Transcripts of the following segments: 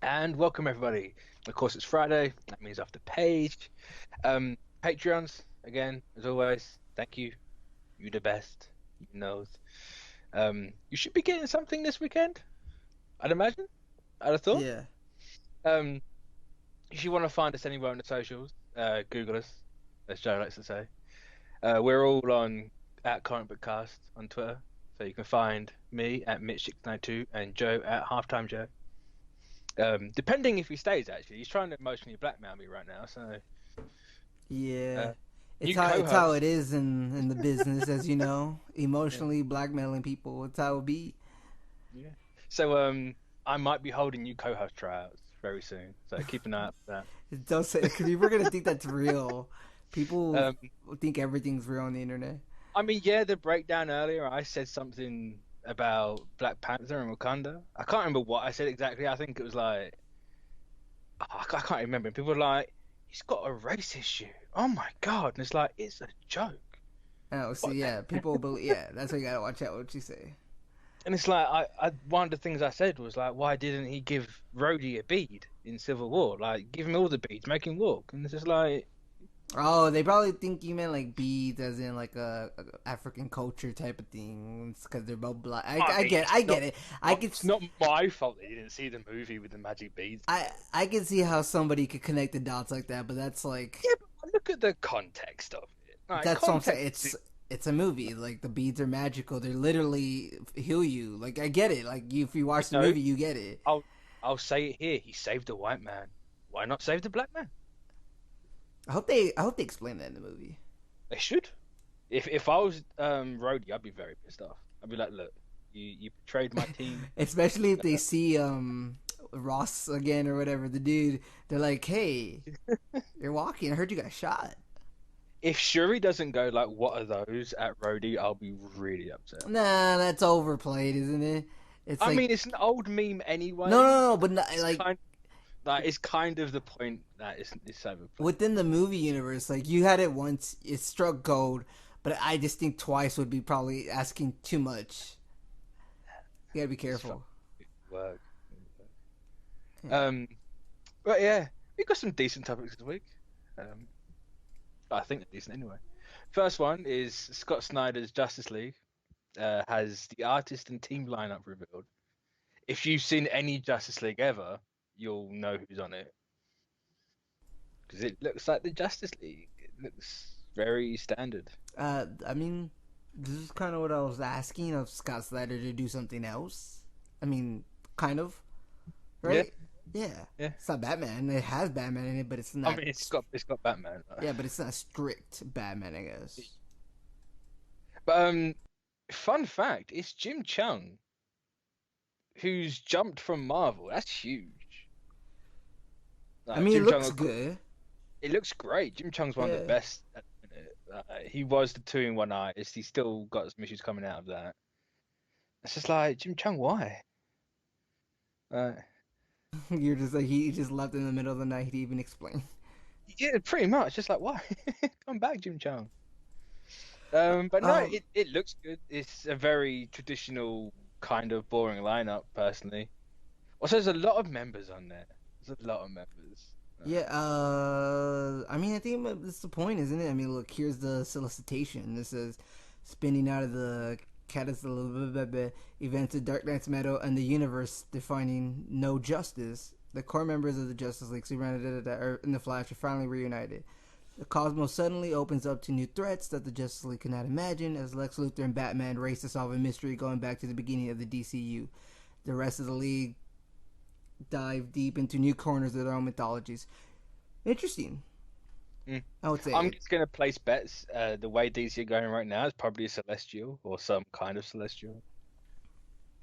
And welcome everybody. Of course, it's Friday. That means off the page. Patreons again, as always. Thank you. You the best. You know. You should be getting something this weekend. I'd imagine. I'd have thought. Yeah. Um, if you want to find us anywhere on the socials, Google us, as Joe likes to say. We're all on at Comic Book Cast on Twitter, so you can find me at Mitch692 and Joe at Halftime Joe. Depending if he stays, actually, he's trying to emotionally blackmail me right now. So, Yeah. It's new how co-host. it is in the business, as you know. Yeah, Emotionally blackmailing people. It's how it be. yeah. So, I might be holding new co-host tryouts very soon. So keep an eye out for Don't say because people are gonna think that's real. that. People think everything's real on the internet. I mean, yeah, the breakdown earlier, I said something about Black Panther and Wakanda. I can't remember what I said exactly. I think it was like, I can't remember. People were like, he's got a race issue. Oh my God. And it's like, it's a joke. Oh, see, What? yeah, people believe. Yeah, that's why you gotta watch out what you say. And it's like, one of the things I said was like, why didn't he give Rhodey a bead in Civil War? Like, give him all the beads, make him walk. And it's just like, Oh, they probably think you meant like beads, as in like a African culture type of thing, because they're both black. I mean, I it's get not, it. I could, it's not my fault that you didn't see the movie with the magic beads. I can see how somebody could connect the dots like that, but that's like Yeah, but look at the context of it. Like, that's what I'm context. saying. It's a movie. Like the beads are magical. They literally heal you. Like I get it. Like if you You watch the know, movie, you get it. I'll say it here. He saved a white man. Why not save the black man? I hope they explain that in the movie. They should. If I was Rhodey, I'd be very pissed off. I'd be like, look, you betrayed my team. Especially if they see Ross again or whatever the dude. They're like, hey, you're walking. I heard you got shot. If Shuri doesn't go like, what are those at Rhodey, I'll be really upset. Nah, that's overplayed, isn't it? It's I like mean, it's an old meme no, anyway. no, no, but not, It's like kind like it's kind of the point that it's overplayed. within the movie universe, like you had it once, it struck gold, but I just think twice would be probably asking too much. You gotta be It's fun careful. work. Yeah. Um, but yeah, we got some decent topics this week. Um, I think they're decent anyway. First one is Scott Snyder's Justice League has the artist and team lineup revealed. If you've seen any Justice League ever, you'll know who's on it because it looks like the Justice League. It looks very standard. I mean, this is kind of what I was asking of Scott Snyder to do something else. I mean, kind of, Yeah, right? Yeah. yeah. It's not Batman. It has Batman in it, but it's I not. mean, it's got Batman. Yeah, but it's not strict Batman, I guess. But fun fact, it's Jim Chung who's jumped from Marvel. That's huge. I Like mean, it Jim looks Chung, good. it looks great. Jim Chung's one of the Yeah. best at the minute. He was the two-in-one artist. He's still got some issues coming out of that. It's just like Jim Chung, why? Uh, You're just like he just left in the middle of the night. He didn't even explain. yeah, pretty much. Just like why? Come back, Jim Chung. But no, Um, it looks good. It's a very traditional kind of boring lineup, personally. Also, there's a lot of members on there. There's a lot of members. yeah. I mean, I think that's the point, isn't it? I mean, look, here's the solicitation. This says spinning out of the catastrophic events of Dark Knight's Meadow and the universe defining no justice. The core members of the Justice League, Superman and the Flash, are finally reunited. The cosmos suddenly opens up to new threats that the Justice League could not imagine as Lex Luthor and Batman race to solve a mystery going back to the beginning of the DCU. The rest of the League dive deep into new corners of their own mythologies. Interesting, Mm. I would say. I'm just gonna place bets. The way DC are going right now is probably a Celestial or some kind of Celestial.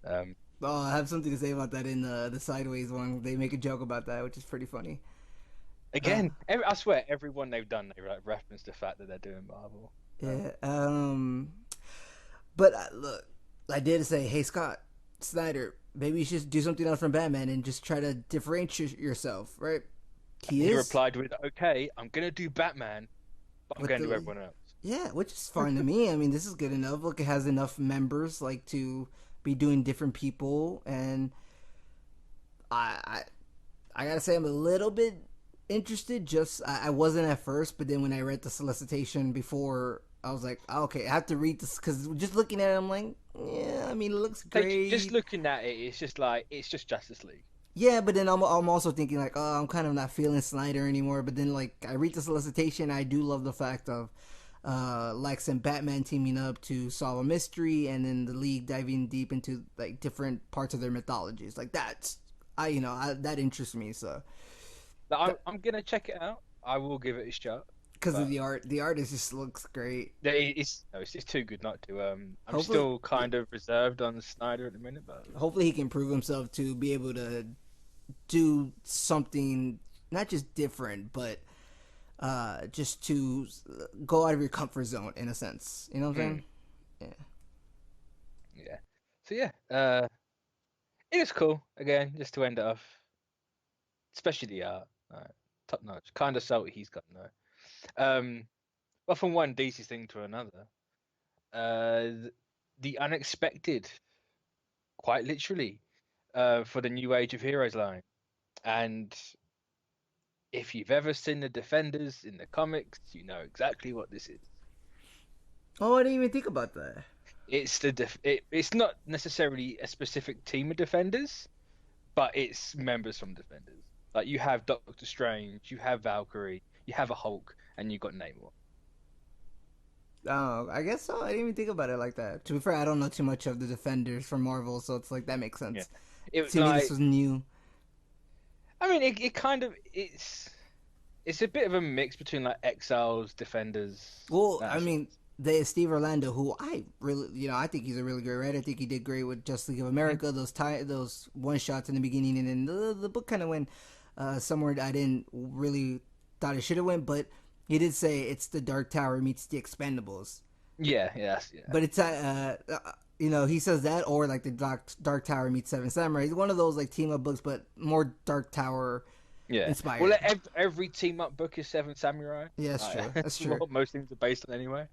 Um, Oh, I have something to say about that in the Sideways one. They make a joke about that, which is pretty funny. Uh, I swear, everyone they've done, they like reference the fact that they're doing Marvel. Um, yeah. But look, I did say, hey Scott Snyder, maybe you should do something else from Batman and just try to differentiate yourself, right? He he is replied with, "Okay, I'm gonna do Batman, but I'm with gonna do the everyone else." yeah, which is fine to me. I mean, this is good enough. Look, it has enough members to be doing different people, and I I gotta say I'm a little bit interested. Just I wasn't at first, but then when I read the solicitation before, I was like, oh, okay, I have to read this because just looking at it, I'm like, yeah, I mean, it looks Like just great. looking at it, it's just like it's just Justice League. Yeah, but then I'm also thinking like, oh, I'm kind of not feeling Snyder anymore. But then like I read the solicitation, I do love the fact of Lex and Batman teaming up to solve a mystery, and then the League diving deep into like different parts of their mythologies. Like that's that interests me. So But I'm gonna check it out. I will give it a shot. because of But the art is just looks great. it's no, it's just too good not to. I'm Hopefully, still kind of reserved on Snyder at the minute, but hopefully he can prove himself to be able to do something not just different, but just to go out of your comfort zone in a sense. You know what I'm saying? Yeah. yeah. So yeah, it was cool again, just to end it off, especially the art, top notch. Kind of salty he's got now. But from one DC thing to another, the unexpected, quite literally, for the New Age of Heroes line. And if you've ever seen the Defenders in the comics, you know exactly what this is. Oh, I didn't even think about that. It's not necessarily a specific team of Defenders, but it's members from Defenders. Like you have Doctor Strange, you have Valkyrie, you have a Hulk, and you got Namor. Oh, I guess so. I didn't even think about it like that. To be fair, I don't know too much of the Defenders from Marvel, so it's like that makes Yeah, sense. it To me, this like was new. I mean it kind of it's a bit of a mix between like Exiles, Defenders. Well, I That's mean, they Steve Orlando, who I really, I think he's a really great writer. I think he did great with Justice League of America. Those one shots in the beginning, and then the book kind of went somewhere I didn't really thought it should have went, but he did say it's the Dark Tower meets the Expendables. yeah. But it's he says that, or like the Dark Tower meets Seven Samurai. It's one of those like team up books, but more Dark Tower Yeah. inspired. Well, every team up book is Seven Samurai. Yeah, that's true. That's true. What most things are based on anyway.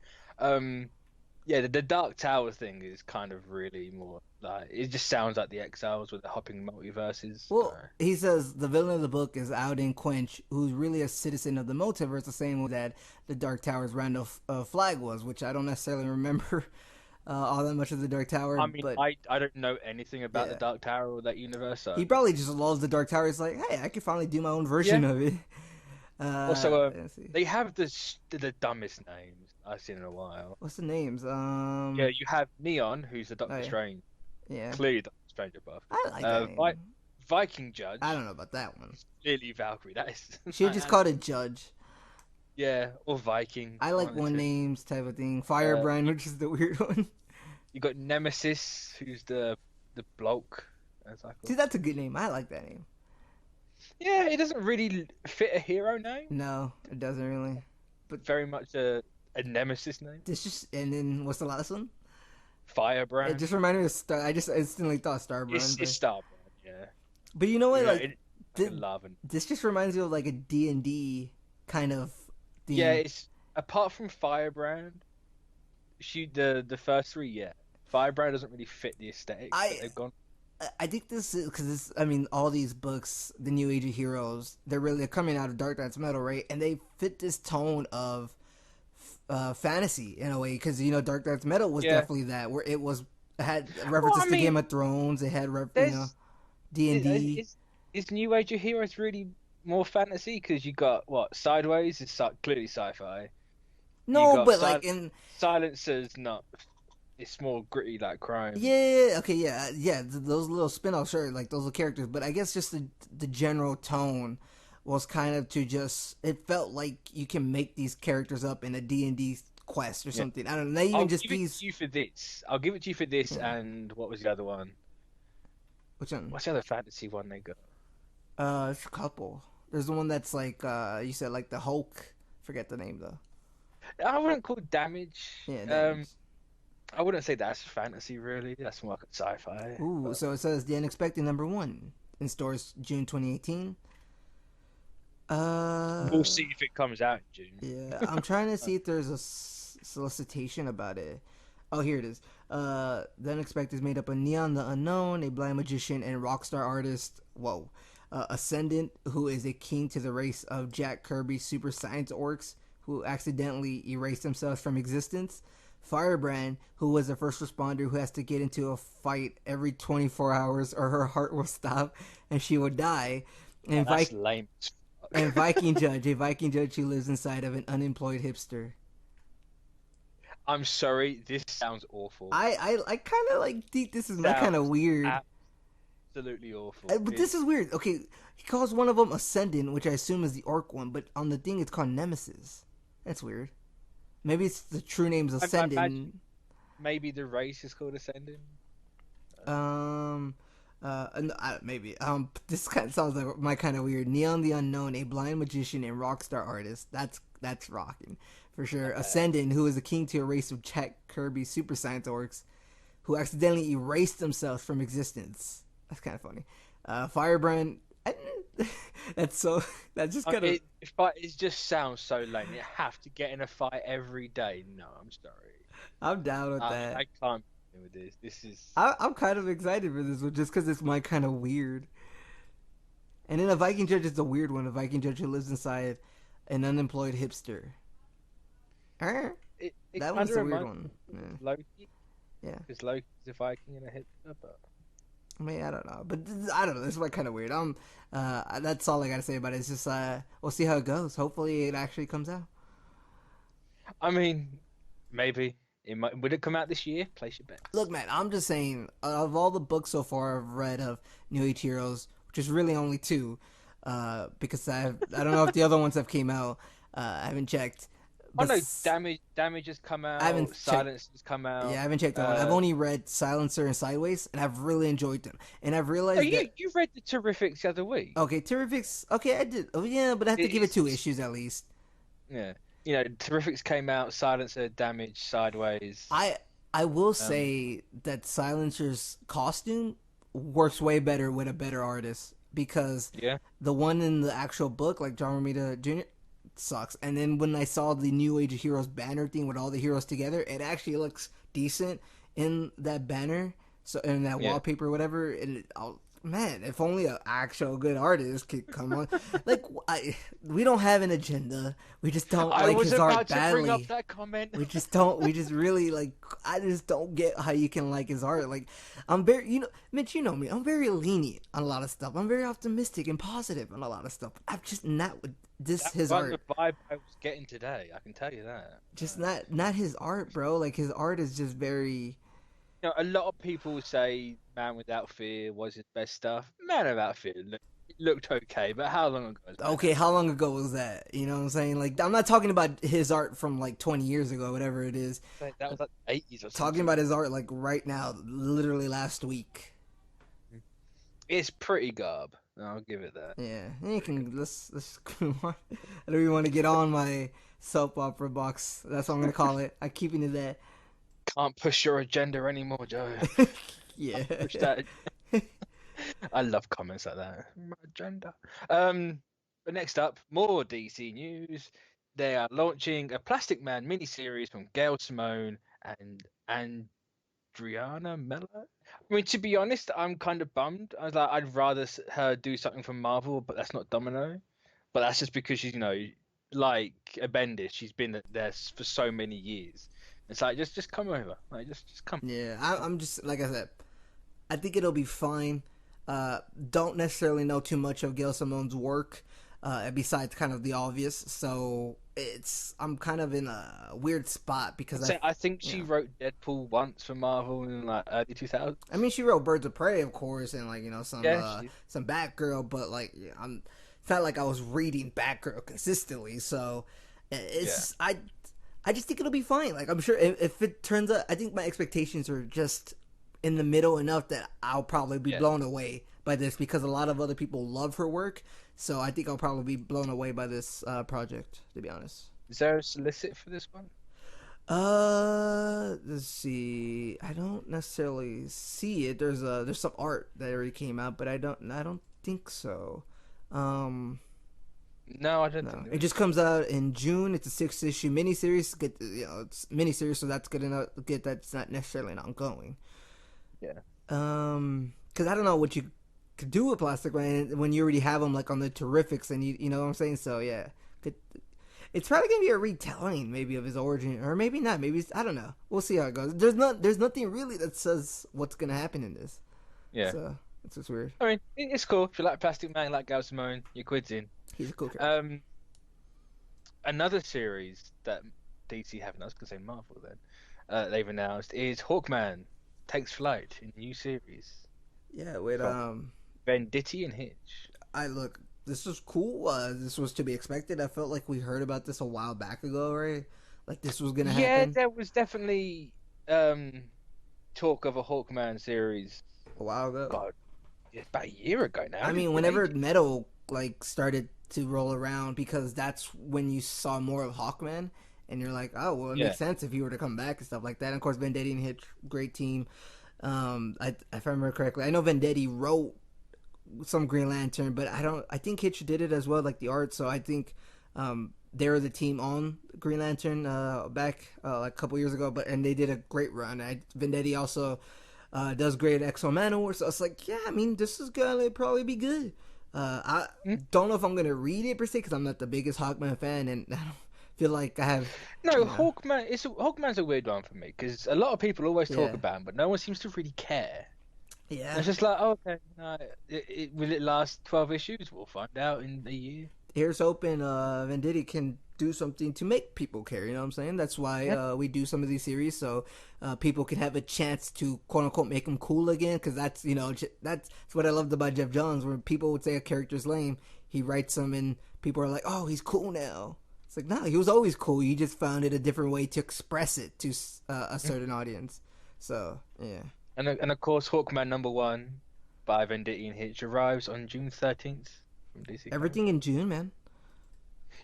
Yeah, the Dark Tower thing is kind of really more like it just sounds like the Exiles with the hopping multiverses. Well, he says the villain of the book is Alden Quench, who's really a citizen of the multiverse, the same way that the Dark Tower's Randall Flag was, which I don't necessarily remember all that much of the Dark Tower. I mean, but I don't know anything about the Dark Tower or that universe. So he probably just loves the Dark Tower. He's like, hey, I can finally do my own version of it. Also, they have the dumbest names I've seen in a while. What's the names? Yeah, you have Neon, who's the Doctor Strange. Yeah. Clearly Doctor Strange above. I like that name. Viking Judge. I don't know about that one. Clearly Valkyrie. That is. She just called it Judge. Yeah, or Viking. I like one names type of thing. Firebrand, which is the weird one. You got Nemesis, who's the bloke. See, that's a good name. I like that name. Yeah, it doesn't really fit a hero name. No, it doesn't really. But very much a nemesis name. This just and then what's the last one? Firebrand. It just reminded me of Star. I just instantly thought Starbrand. It's Starbrand, yeah. But you know what? This just reminds me of like a D&D kind of theme. Yeah, it's apart from Firebrand. The first three, yeah. Firebrand doesn't really fit the aesthetic that they've gone. I think this is because all these books, the New Age of Heroes, they're coming out of Dark Knight's Metal, right? And they fit this tone of fantasy in a way because Dark Knight's Metal was definitely that, where it had references to Game of Thrones. It had D&D. Is New Age of Heroes really more fantasy? Because you got Sideways is clearly sci-fi. No, but like in Silencer's not. It's more gritty, like crime. Yeah. Okay. Yeah. Those little spin-offs, sure, like those little characters. But I guess just the general tone was kind of to just. It felt like you can make these characters up in a D&D quest or something. I don't know. I'll give it to you for this. I'll give it to you for this. And what was the other one? Which one? What's the other fantasy one they got? It's a couple. There's the one that's like you said, like the Hulk. Forget the name though. I wouldn't call it Damage. Yeah. Damage. I wouldn't say that's fantasy, really. That's more like sci-fi. Ooh, but... so it says The Unexpected #1 in stores June 2018. We'll see if it comes out in June. Yeah, I'm trying to see if there's a solicitation about it. Oh, here it is. The Unexpected is made up of Neon the Unknown, a blind magician, and rock star artist. Whoa. Ascendant, who is a king to the race of Jack Kirby's super science orcs, who accidentally erased themselves from existence. Firebrand, who was a first responder who has to get into a fight every 24 hours or her heart will stop and she will die. Oh, And, that's lame. and Viking Judge, a Viking judge who lives inside of an unemployed hipster. I'm sorry, this sounds awful. I kind of like think this is my kind of weird. Absolutely awful. But this is weird. Okay, he calls one of them Ascendant, which I assume is the orc one, but on the thing it's called Nemesis. That's weird. Maybe it's the true name's Ascendant. Maybe the race is called Ascendant. Maybe. This kind of sounds like my kind of weird. Neon the Unknown, a blind magician and rock star artist. That's rocking for sure. Ascendant, who is a king to a race of Jack Kirby super science orcs, who accidentally erased themselves from existence. That's kind of funny. Firebrand. That's just kind of. It just sounds so lame. You have to get in a fight every day. No, I'm sorry. I'm down with that. I can't be with this. This is. I'm kind of excited for this one just because it's my kind of weird. And then a Viking Judge is a weird one. A Viking Judge who lives inside an unemployed hipster. That one's a weird one. Yeah. Loki. Yeah. Because Loki's a Viking and a hipster, but. I mean, I don't know, but I don't know. This is like kind of weird. That's all I gotta say about it. It's just we'll see how it goes. Hopefully, it actually comes out. I mean, maybe it might. Would it come out this year? Place your bets. Look, man, I'm just saying. Of all the books so far I've read of New Age heroes, which is really only 2, because I don't know if the other ones have came out. I haven't checked. Oh no, damage has come out. Silence has come out. Yeah, I haven't checked that one. I've only read Silencer and Sideways, and I've really enjoyed them. And I've realized you read the Terrifics the other week. Okay, Terrifics. Okay, I did. Oh yeah, but I have to give it 2 issues at least. Yeah, Terrifics came out. Silencer, Damage, Sideways. I will say that Silencer's costume works way better with a better artist because the one in the actual book, like John Romita Jr. sucks. And then when I saw the New Age of Heroes banner thing with all the heroes together, it actually looks decent in that banner. So in that wallpaper or whatever. And man, if only an actual good artist could come on. Like we don't have an agenda. We just don't like his art badly. I was about to bring up that comment. We just really like. I just don't get how you can like his art. Like I'm very, Mitch, you know me. I'm very lenient on a lot of stuff. I'm very optimistic and positive on a lot of stuff. I'm just not with his art. That's the vibe I was getting today. I can tell you that. Just not his art, bro. Like his art is just very. A lot of people say Man Without Fear was his best stuff. Man Without Fear looked okay, but how long ago? Okay, how long ago was that? You know what I'm saying? Like, I'm not talking about his art from like 20 years ago, whatever it is. That was like 80s or something. Talking about his art like right now, literally last week. It's pretty garb. I'll give it that. Yeah, you can. Let's move on. I don't even want to get on my soap opera box. That's what I'm gonna call it. I'm keeping it there. Can't push your agenda anymore, Joe. Yeah. Push that. I love comments like that. My agenda. But next up, more DC news. They are launching a Plastic Man miniseries from Gail Simone and Adriana Mello. I mean, to be honest, I'm kind of bummed. I was like, I'd rather her do something from Marvel, but that's not Domino. But that's just because she's, like a Bendis. She's been there for so many years. It's like just come over, like just come. Yeah, I'm just like I said. I think it'll be fine. Don't necessarily know too much of Gail Simone's work, besides kind of the obvious. So I'm kind of in a weird spot because I think she wrote Deadpool once for Marvel in like early 2000s. I mean, she wrote Birds of Prey, of course, and like some Batgirl, but like it's not like I was reading Batgirl consistently. So I just think it'll be fine. Like, I'm sure if it turns out, I think my expectations are just in the middle enough that I'll probably be blown away by this because a lot of other people love her work. So I think I'll probably be blown away by this project, to be honest. Is there a solicit for this one? Let's see. I don't necessarily see it. There's some art that already came out, but I don't think so. No, I don't think it just comes out in June. It's a 6-issue miniseries. It's miniseries, so that's good enough. That's not necessarily an ongoing. Yeah. Because I don't know what you could do a Plastic Man when you already have him like on the Terrifics, and you know what I'm saying. So yeah, could, it's probably gonna be a retelling maybe of his origin, or maybe not. Maybe I don't know. We'll see how it goes. There's nothing really that says what's gonna happen in this. Yeah. So it's just weird. I mean, it's cool. If you like Plastic Man, you like Gal Simone, your quid's in. He's a cool character. Another series that DC haven't, I was gonna say Marvel then, they've announced is Hawkman takes flight in a new series. Yeah, with Venditti and Hitch. I look. This was cool. This was to be expected. I felt like we heard about this a while back ago, right? Like this was gonna happen. Yeah, there was definitely talk of a Hawkman series A while ago. God, it's about a year ago now. I mean, whenever Metal like started to roll around, because that's when you saw more of Hawkman, and you're like, oh, well, it makes sense if he were to come back and stuff like that. And of course, Vendetti and Hitch, great team. If I remember correctly, I know Vendetti wrote some Green Lantern, but I think Hitch did it as well, like the art. So I think they were the team on Green Lantern back like a couple years ago, and they did a great run. Vendetti also does great at Exo Manowar, so it's like, yeah, I mean, this is gonna probably be good. I don't know if I'm gonna read it per se, because I'm not the biggest Hawkman fan, and I don't feel like I have. No, Hawkman. Hawkman's a weird one for me, because a lot of people always talk about him, but no one seems to really care. Yeah, it's just like, oh, okay, will it last 12 issues? We'll find out in a year. Here's hoping Venditti can do something to make people care. You know what I'm saying? That's why we do some of these series, so people can have a chance to quote unquote make them cool again. Because that's that's what I loved about Jeff Johns, where people would say a character's lame, he writes them, and people are like, oh, he's cool now. It's like, no, he was always cool. You just found it a different way to express it to a certain audience. So yeah. And of course, Hawkman #1 by Venditti and Hitch arrives on June 13th from DC. Everything in June, man.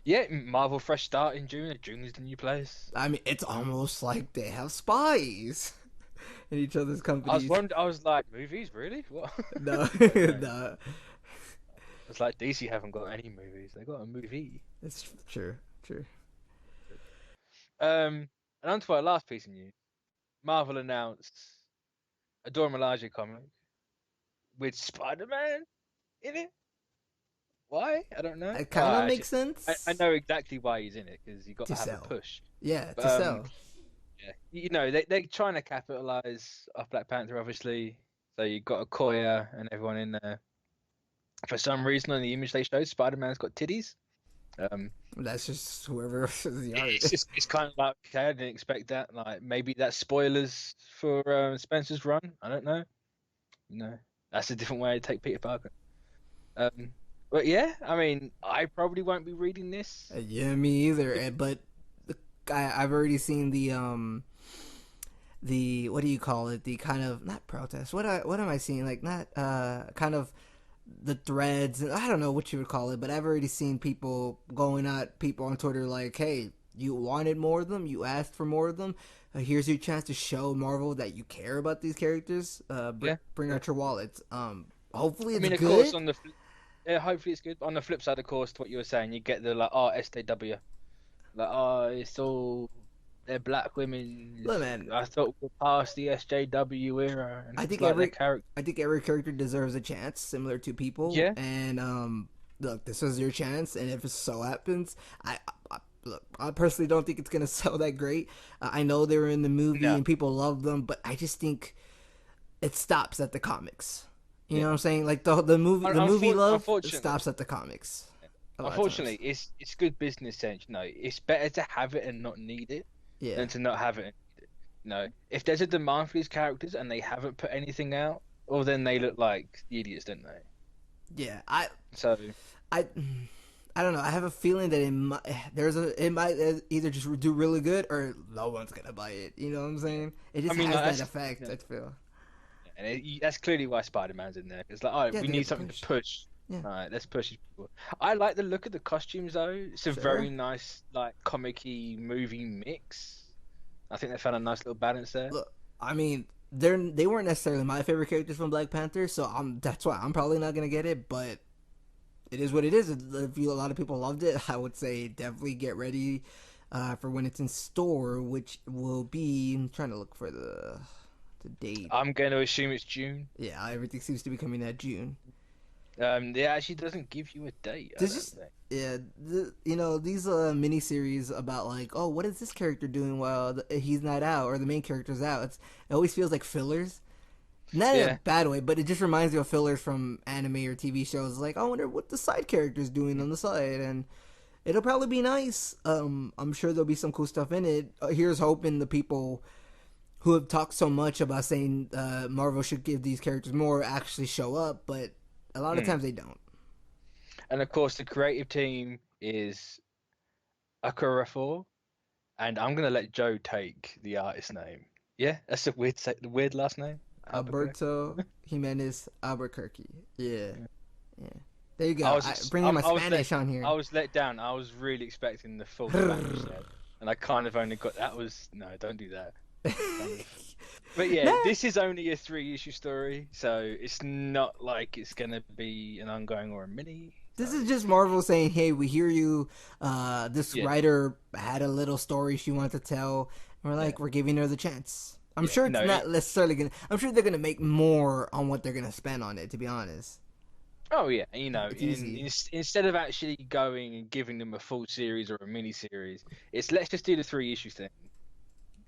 Yeah, Marvel fresh start in June. June is the new place. I mean, it's almost like they have spies in each other's companies. I was like, movies, really? What? No, no. It's like DC haven't got any movies. They got a movie. It's true. And on to our last piece of news. Marvel announced a Dora Milaje comic with Spider-Man in it. Why? I don't know. It kind of makes sense. I know exactly why he's in it, because you got to have sell. a push. Yeah, to sell. Yeah, you know, they're trying to capitalize off Black Panther, obviously. So you got Okoye and everyone in there. For some reason, on the image they showed, Spider-Man's got titties. That's just whoever is the art. It's kind of like, okay, I didn't expect that. Like, maybe that's spoilers for Spencer's run. I don't know. No, that's a different way to take Peter Parker. But yeah, I mean, I probably won't be reading this. Yeah, me either. But I've already seen the what do you call it? The kind of, not protest. What am I seeing? Like, not kind of the threads. I don't know what you would call it, but I've already seen people going at people on Twitter like, "Hey, you wanted more of them. You asked for more of them. Here's your chance to show Marvel that you care about these characters. Bring out your wallets. Hopefully it's good." Of course, hopefully it's good. On the flip side, of course, to what you were saying, you get the SJW. It's all, they're black women. Look, man, I thought we're past the SJW era. And I think every character deserves a chance, similar to people. Yeah. And look, this was your chance, and if it so happens, I personally don't think it's gonna sell that great. I know they were in the movie and people love them, but I just think it stops at the comics. You know what I'm saying? Like the movie love stops at the comics. Unfortunately, it's good business sense. You know, it's better to have it and not need it than to not have it and need it. You know, if there's a demand for these characters and they haven't put anything out, well, then they look like the idiots, don't they? Yeah, I don't know. I have a feeling that it might either just do really good or no one's gonna buy it. You know what I'm saying? It just has that effect. I feel. And that's clearly why Spider-Man's in there. It's like, all right, we need something to push. Yeah. All right, let's push these people. I like the look of the costumes, though. It's a very nice, like, comic-y movie mix. I think they found a nice little balance there. Look, I mean, they weren't necessarily my favorite characters from Black Panther, so that's why I'm probably not gonna get it. But it is what it is. If a lot of people loved it, I would say definitely get ready for when it's in store, which will be. I'm trying to look for the date. I'm going to assume it's June. Yeah, everything seems to be coming out June. It actually doesn't give you a date, I This don't just think. yeah, these miniseries about like, oh, what is this character doing while he's not out or the main character's out? It always feels like fillers. Not in a Yeah. bad way, but it just reminds me of fillers from anime or TV shows. Like, I wonder what the side character's doing on the side, and it'll probably be nice. I'm sure there'll be some cool stuff in it. Here's hoping the people who have talked so much about saying Marvel should give these characters more actually show up, but a lot of Mm. times they don't. And of course, the creative team is Akurafor, and I'm gonna let Joe take the artist name. Yeah, that's a weird last name. Albuquerque. Alberto Jimenez Albuquerque. Yeah, yeah. There you I go. was Bringing my I was let Spanish on I here. was let down. I was really expecting the full Spanish name, and I kind of only got that was no, don't do that. Kind of. But yeah, Nah. this is only a 3-issue story, so it's not like it's gonna be an ongoing or a mini. This So is just Marvel saying, "Hey, we hear you. This yeah, writer had a little story she wanted to tell, and we're yeah, like, we're giving her the chance." I'm yeah. sure it's No, not necessarily gonna. I'm sure they're gonna make more on what they're gonna spend on it. To be honest, oh yeah, it's easy. instead of actually going and giving them a full series or a mini series, it's let's just do the 3 issue thing.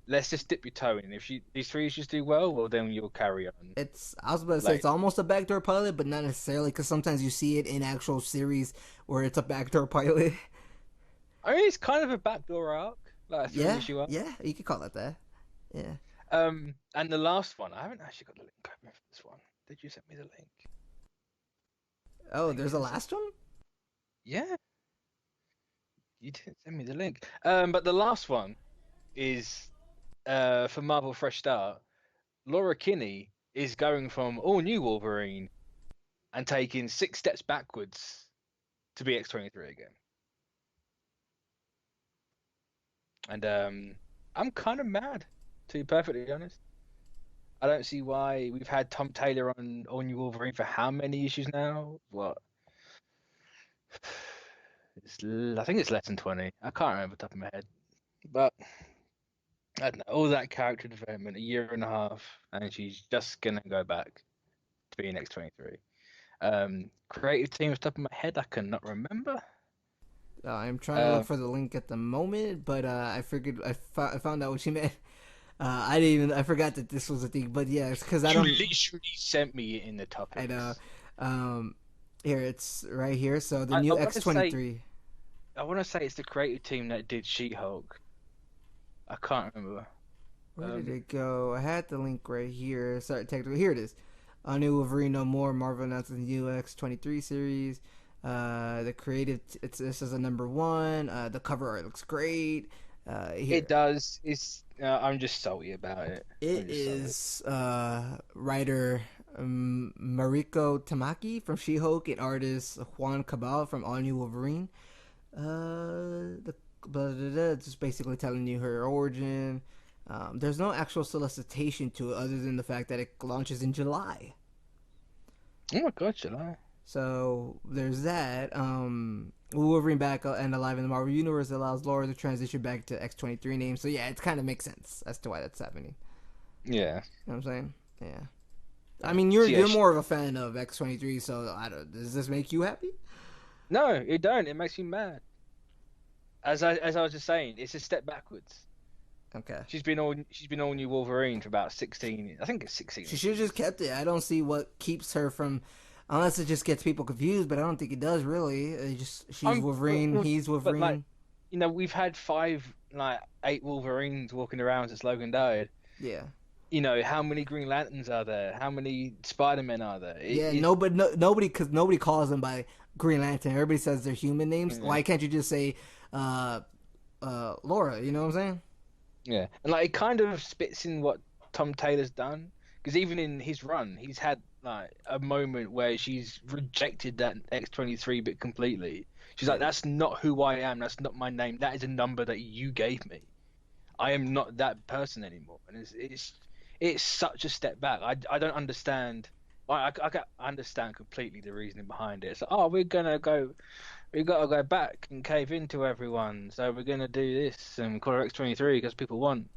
Let's just dip your toe in. If these 3 issues do well, then you'll carry on. It's. I was about to say Like it's almost a backdoor pilot, but not necessarily because sometimes you see it in actual series where it's a backdoor pilot. I mean, it's kind of a backdoor arc, like a three Yeah, issue arc. yeah, you could call it that. Yeah. And the last one, I haven't actually got the link open for this one. Did you send me the link? I Oh, think there's it a is. last one. Yeah, you didn't send me the link. But the last one is for Marvel Fresh Start. Laura Kinney is going from all new Wolverine and taking 6 steps backwards to be X-23 again. And I'm kind of mad, to be perfectly honest. I don't see why we've had Tom Taylor on All New Wolverine for how many issues now? What? I think it's less than 20. I can't remember the top of my head. But I don't know, all that character development, a year and a half, and she's just gonna go back to being X-23. Creative team off the top of my head, I cannot remember. I'm trying to look Um, for the link at the moment, but I figured I found out what she meant. I didn't even I forgot that this was a thing, but yeah, it's because I you don't. literally sent me it in the I know. topics. Um, Here it's right here. So the I new want X to twenty say, three. I want to say it's the creative team that did She-Hulk. I can't remember. Where did Um, it go? I had the link right here. Sorry, technical. Here it is. New Wolverine No More. Marvel announces the new X-23 series. The creative. This is a number one. The cover art looks great. Here it does. It's. I'm just salty about it. it I'm just salty. is. Writer Mariko Tamaki from She-Hulk and artist Juan Cabal from All New Wolverine. The It's just basically telling you her origin. There's no actual solicitation to it other than the fact that it launches in July. Oh my god, July. So there's that. Wolverine back and alive in the Marvel Universe allows Laura to transition back to X-23 name. So yeah, it kind of makes sense as to why that's happening. Yeah. You know what I'm saying? Yeah. I Yeah. mean, So yeah, you're more of a fan of X-23, so I don't. Does this make you happy? no, it don't. It makes me mad. As I was just saying, it's a step backwards. Okay. She's been all new Wolverine for about 16. I think it's 16 She should have just issues. kept it. I don't see what keeps her from, unless it just gets people confused. But I don't think it does really. It just she's Wolverine, he's But like, Wolverine. we've had 8 Wolverines walking around since Logan died. Yeah, How many Green Lanterns are there? How many Spider-Men are there? yeah. Nobody, because nobody calls them by Green Lantern. Everybody says their human names. Yeah, Why can't you just say, Laura? You know what I'm saying? yeah, and like it kind of spits in what Tom Taylor's done because even in his run, he's had like a moment where she's rejected that X-23 bit completely. She's like, Yeah. "That's not who I am. That's not my name. That is a number that you gave me. I am not that person anymore." And it's such a step back. I don't understand. I understand completely the reasoning behind it. It's like, oh, we gotta go back and cave into everyone. So we're gonna do this and call her X-23 because people want.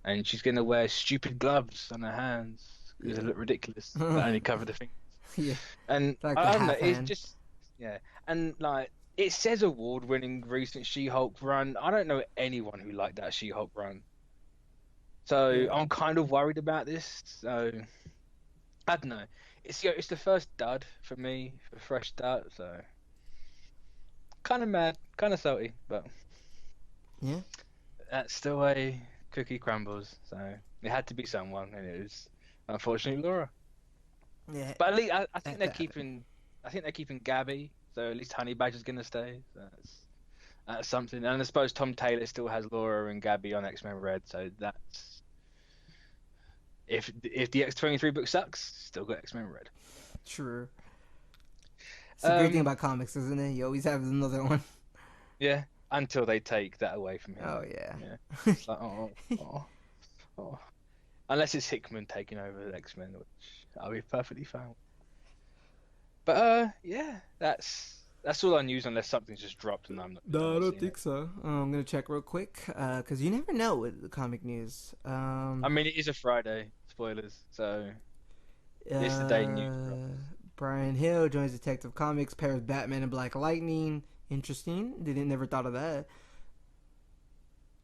And she's gonna wear stupid gloves on her hands because they Yeah. look ridiculous. That only cover the fingers. Yeah, And like the I don't know, half it's hand. just yeah, and like it says award-winning recent She-Hulk run. I don't know anyone who liked that She-Hulk run, so Yeah, I'm kind of worried about this. So I don't know. It's the first dud for me, for a fresh start. So kind of mad, kind of salty, but yeah, that's the way cookie crumbles. So it had to be someone, and it was unfortunately Laura. yeah. But at least I think That, they're that. keeping, I think they're keeping Gabby. So at least Honey Badger's gonna stay. So that's something. And I suppose Tom Taylor still has Laura and Gabby on X-Men Red. So that's if the X-23 book sucks, still got X-Men Red. True. It's the great thing Um, about comics, isn't it? You always have another one. yeah. Until they take that away from him. Oh yeah. Yeah. It's like oh. Unless it's Hickman taking over the X-Men, which I'll be perfectly fine with. But yeah, that's all on news unless something's just dropped and I'm No, I not don't seeing it. think so. I'm gonna check real quick, cause you never know with the comic news. I mean, it is a Friday. Spoilers. So it's the day news drops. Uh, Brian Hill joins Detective Comics, pairs Batman and Black Lightning. Interesting. Didn't never thought of that.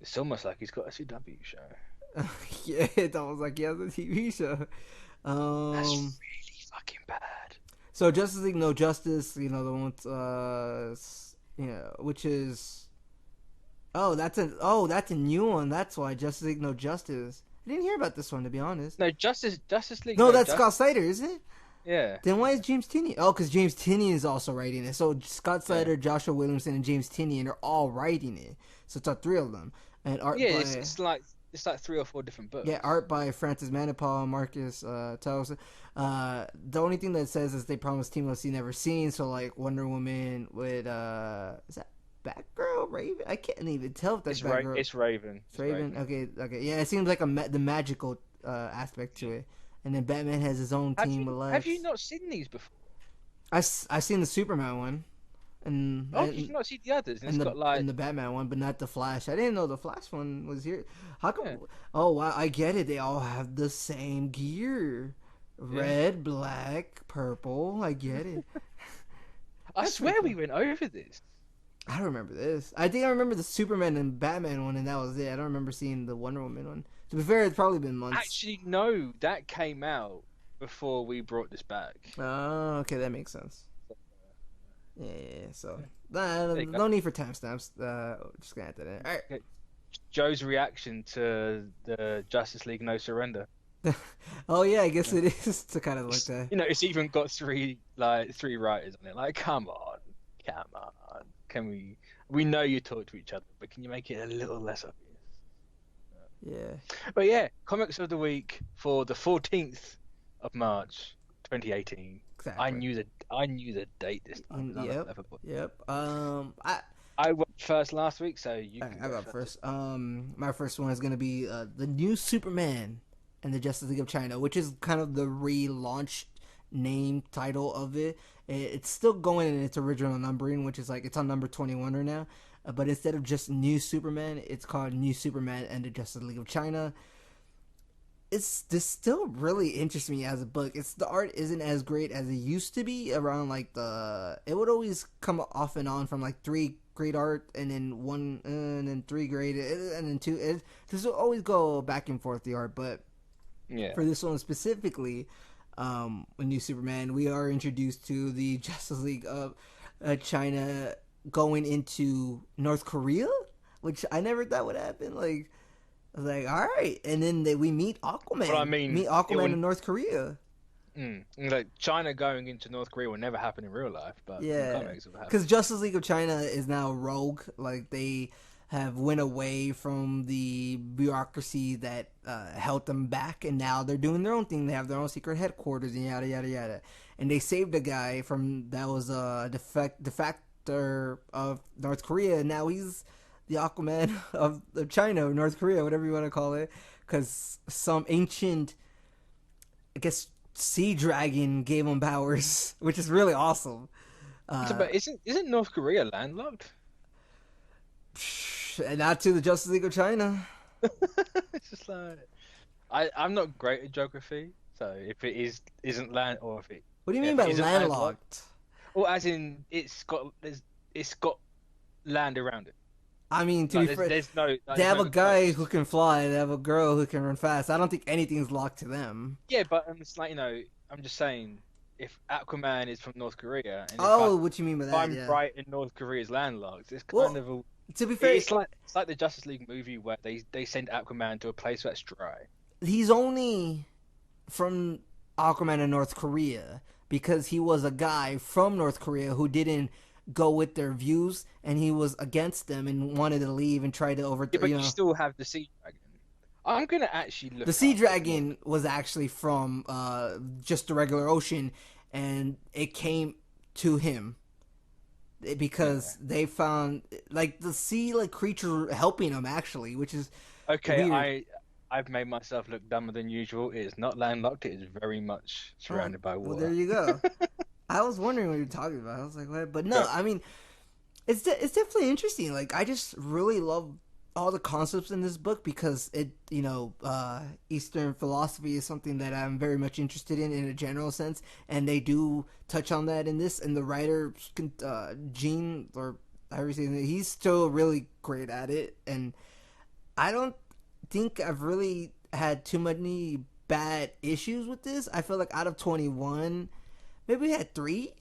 It's almost like he's got a CW show. Yeah, it's almost like he has a TV show. That's Um, really fucking bad. so Justice League No Justice, the one, which is that's a new one. That's why Justice League No Justice. I didn't hear about this one to be honest. No, Justice League. No, No that's Scott Justice. Snyder, isn't it? Yeah, Then why is James Tinian? Oh, because James Tinian is also writing it. So Scott yeah, Snyder, Joshua Williamson, and James Tinian are all writing it. So it's all three of them, and art yeah. by It's like 3 or 4 different yeah, books. art by Francis Manipal, Marcus Tells. The only thing that says is they promised Timothy never seen. So like Wonder Woman with is that Batgirl Raven? I can't even tell if that's Batgirl. It's Raven. It's It's Raven. Raven. Okay. Yeah, it seems like the magical aspect to it. And then Batman has his own Have team you with have you Lex. not seen these before? I seen the Superman one, and Oh, you've not seen the others, and it's got like the Batman one, but not the Flash. I didn't know the Flash one was here. How come? yeah, Oh wow, I get it. They all have the same gear, yeah. red, black, purple. I get it. I That's swear pretty we cool. went over this. I don't remember this. I think I remember the Superman and Batman one, and that was it. I don't remember seeing the Wonder Woman one. To be fair, it's probably been months. Actually, no, that came out before we brought this back. Oh, okay, that makes sense. Yeah. So There you go. no need for timestamps. Just gonna add that in. All right. Okay. Joe's reaction to the Justice League No Surrender. Oh yeah, I guess Yeah. it is to kind of like that. It's even got three writers on it. Like, come on. Can we know you talk to each other, but can you make it a little less obvious? Yeah. But yeah, comics of the week for the 14th of March, 2018. Exactly. I knew the date this time. Yep. I went first last week, so you can I go got first. My first one is gonna be the new Superman and the Justice League of China, which is kind of the relaunched name title of it. It's still going in its original numbering, which is like it's on number 21 right now. But instead of just New Superman, it's called New Superman and the Justice League of China. This still really interests me as a book. The art isn't as great as it used to be around like it would always come off and on from like 3 great art and then 1 and then 3 great and then 2. This will always go back and forth the art, but yeah. for this one specifically, a New Superman, we are introduced to the Justice League of China going into North Korea, which I never thought would happen. Like, I was like, all right, and then we meet Aquaman. Well, I mean, meet Aquaman in North Korea. Like China going into North Korea will never happen in real life, but in Yeah, comics it will happen. because Justice League of China is now rogue. Like they have went away from the bureaucracy that held them back, and now they're doing their own thing. They have their own secret headquarters and yada yada yada. And they saved a guy from that was a defector of North Korea. And now he's the Aquaman of China or North Korea, whatever you want to call it, because some ancient, I guess, sea dragon gave him powers, which is really awesome. But isn't North Korea landlocked? And not to the Justice League of China. It's just like I'm not great at geography, so if it isn't land or if it What do you Yeah, mean but by is it landlocked? landlocked? Or as in it's got land around it. I mean, to be Like fair, they there's have a no guy who coast. can fly. They have a girl who can run fast. I don't think anything's locked to them. Yeah, but it's like, I'm just saying, if Aquaman is from North Korea, and Oh, what you mean by if that? I'm Yeah. right and North Korea is landlocked, it's kind Well, of a to be fair, it's like the Justice League movie where they send Aquaman to a place that's dry. he's only from Aquaman in North Korea because he was a guy from North Korea who didn't go with their views and he was against them and wanted to leave and try to Yeah, overthrow. but you still have the Sea Dragon. I'm gonna actually The look Sea up the North. Dragon was actually from just the regular ocean, and it came to him Yeah. because they found like the sea like creature helping him actually, which is Okay, weird. I've made myself look dumber than usual. It is not landlocked. It is very much Oh, surrounded by well, there water. you go. I was wondering what you're talking about. I was like, what? But no, But I mean, it's definitely interesting. Like, I just really love all the concepts in this book because Eastern philosophy is something that I'm very much interested in a general sense, and they do touch on that in this. And the writer, Gene or everything, he's still really great at it, and I don't think I've really had too many bad issues with this. I feel like out of 21, maybe we had three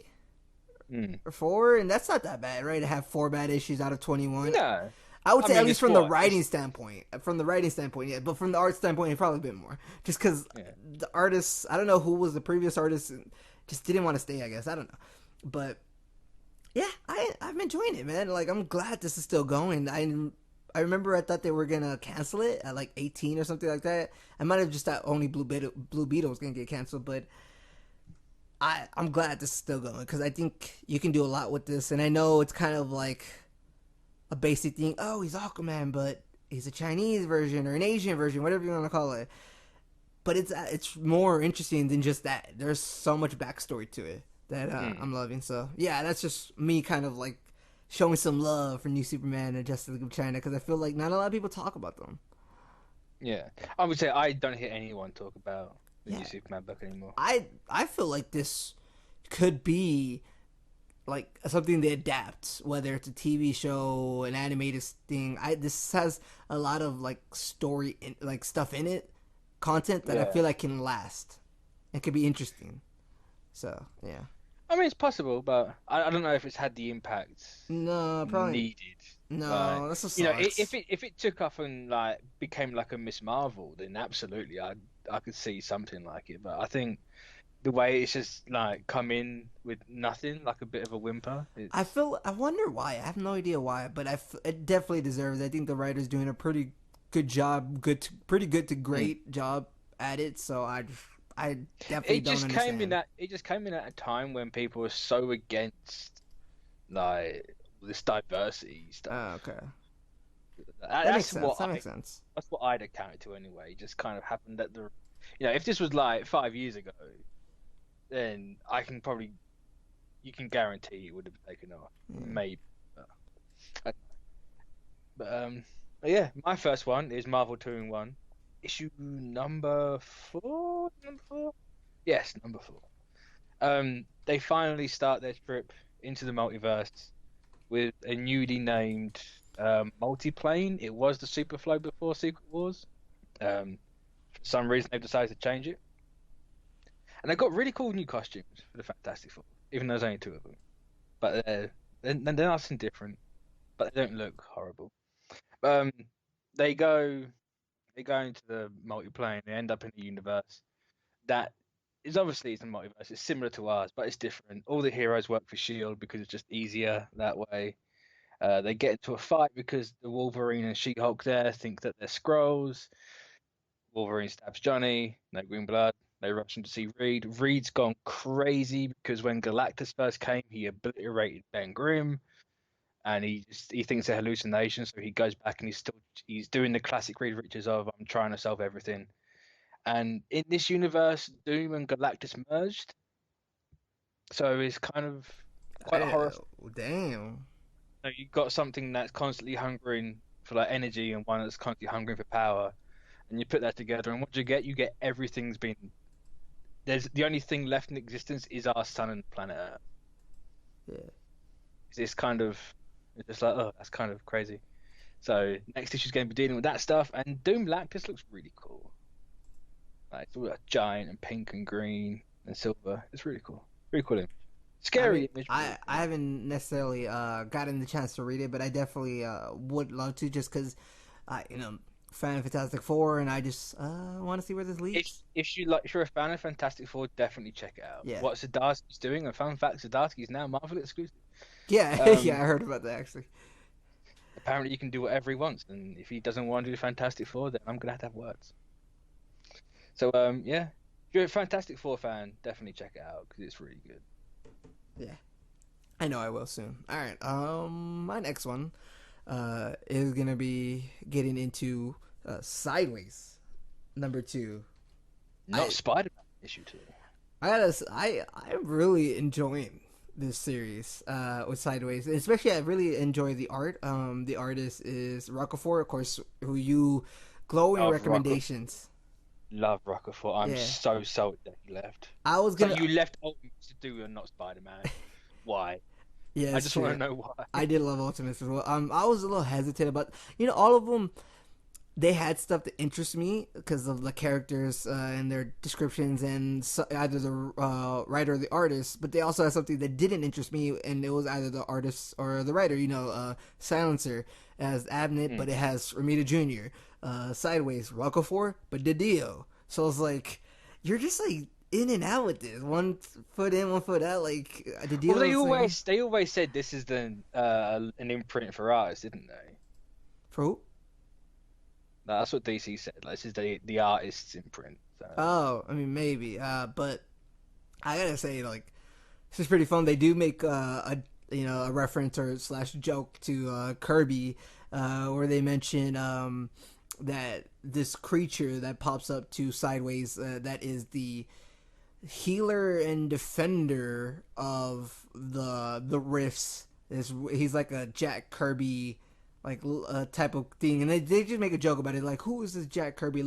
mm, or four, and that's not that bad, right? To have four bad issues out of 21. no, I would I say at mean least it's from the what writing it's standpoint. From the writing standpoint, yeah. But from the art standpoint, it's probably a bit more. Just because yeah. the artists, I don't know who was the previous artist, and just didn't want to stay, I guess. I don't know. But yeah, I'm enjoying it, man. Like, I'm glad this is still going. I remember I thought they were gonna cancel it at like 18 or something like that. I might have just thought only Blue Beetle was gonna get canceled, but I'm glad this is still going because I think you can do a lot with this. And I know it's kind of like a basic thing. Oh, he's Aquaman, but he's a Chinese version or an Asian version, whatever you want to call it. But it's more interesting than just that. There's so much backstory to it that Mm, I'm loving. So yeah, that's just me kind of like showing some love for New Superman and Justice League of China because I feel like not a lot of people talk about them. yeah, I would say I don't hear anyone talk about the new Yeah, Superman book anymore. I feel like this could be like something they adapt, whether it's a TV show, an animated thing. This has a lot of like story, like stuff in it, content that I Yeah, feel like can last and could be interesting. So yeah, I mean it's possible, but I don't know if it's had the impact no, probably needed. Like, no. This just sucks. if it took off and like became like a Miss Marvel, then absolutely I could see something like it. But I think the way it's just like come in with nothing, like a bit of a whimper, it's I wonder why. I have no idea why, but it definitely deserves. I think the writer's doing a pretty good job, pretty good to mm. great job at it. So I definitely don't understand. it just came in at a time when people were so against like this diversity stuff. Oh, okay, that makes That's sense. That makes sense. that's what I'd account to anyway. It just kind of happened that if this was like 5 years ago, then you can guarantee it would have taken off. Yeah. Maybe. But, but yeah, my first one is Marvel 2-in-1, issue number four. Number four? Yes, number four. They finally start their trip into the multiverse with a newly named multiplane. It was the Superflow before Secret Wars. For some reason, they've decided to change it. And they've got really cool new costumes for the Fantastic Four, even though there's only two of them. But they're nice and different, but they don't look horrible. Um, they go they go into the multiplane. They end up in a universe that is obviously it's a multiverse. It's similar to ours, but it's different. All the heroes work for Shield because it's just easier that way. They get into a fight because the Wolverine and She-Hulk there think that they're Skrulls. Wolverine stabs Johnny. No green blood. They rush in to see Reed. Reed's gone crazy because when Galactus first came, he obliterated Ben Grimm, and he thinks they're hallucinations. So he goes back and he's doing the classic Reed Richards of I'm trying to solve everything. And in this universe, Doom and Galactus merged, so it's kind of quite horror. Damn. You've got something that's constantly hungering for like energy and one that's constantly hungering for power, and you put that together, and what do you get? You get everything's been there's the only thing left in existence is our sun and planet Earth. Yeah. It's kind of it's just like, oh, that's kind of crazy. So next issue's going to be dealing with that stuff, and Doom Lactus looks really cool. Like it's all like giant and pink and green and silver. It's really cool. Really cool image. Scary image. I haven't necessarily gotten the chance to read it, but I definitely would love to, just because fan of Fantastic Four, and I just want to see where this leads. If you're a fan of Fantastic Four, definitely check it out. Yeah. What Zdarsky's doing, and fun fact, Zdarsky is now Marvel exclusive. Yeah, yeah, I heard about that actually. Apparently, you can do whatever he wants, and if he doesn't want to do Fantastic Four, then I'm gonna have to have words. So yeah, if you're a Fantastic Four fan, definitely check it out because it's really good. Yeah, I know I will soon. All right, my next one is gonna be getting into Sideways, #2. Not Spider-Man issue 2. I'm really enjoying this series with Sideways, especially I really enjoy the art. The artist is Rockefeller, of course, who you glowing recommendations. Love Rockefeller. I'm so salty that he left. I was gonna. So you left Ultimates to do and not Spider-Man. Why? Yeah, I just want to know why. I did love Ultimates as well. I was a little hesitant about, all of them. They had stuff that interests me because of the characters and their descriptions, and either the writer or the artist. But they also had something that didn't interest me, and it was either the artist or the writer. Silencer as Abnett, but it has Ramita Jr. Sideways, Rockefeller, but Didio. So it's like, you're just like in and out with this. 1 foot in, 1 foot out. Like Didio. Well, they always said this is an imprint for artists, didn't they? For who? That's what DC said. Like, this is the artist's imprint. So. Oh, I mean maybe, but I gotta say, like, this is pretty fun. They do make a reference or / joke to Kirby, where they mention that this creature that pops up to Sideways that is the healer and defender of the rifts. He's like a Jack Kirby type of thing, and they just make a joke about it, like, who is this Jack Kirby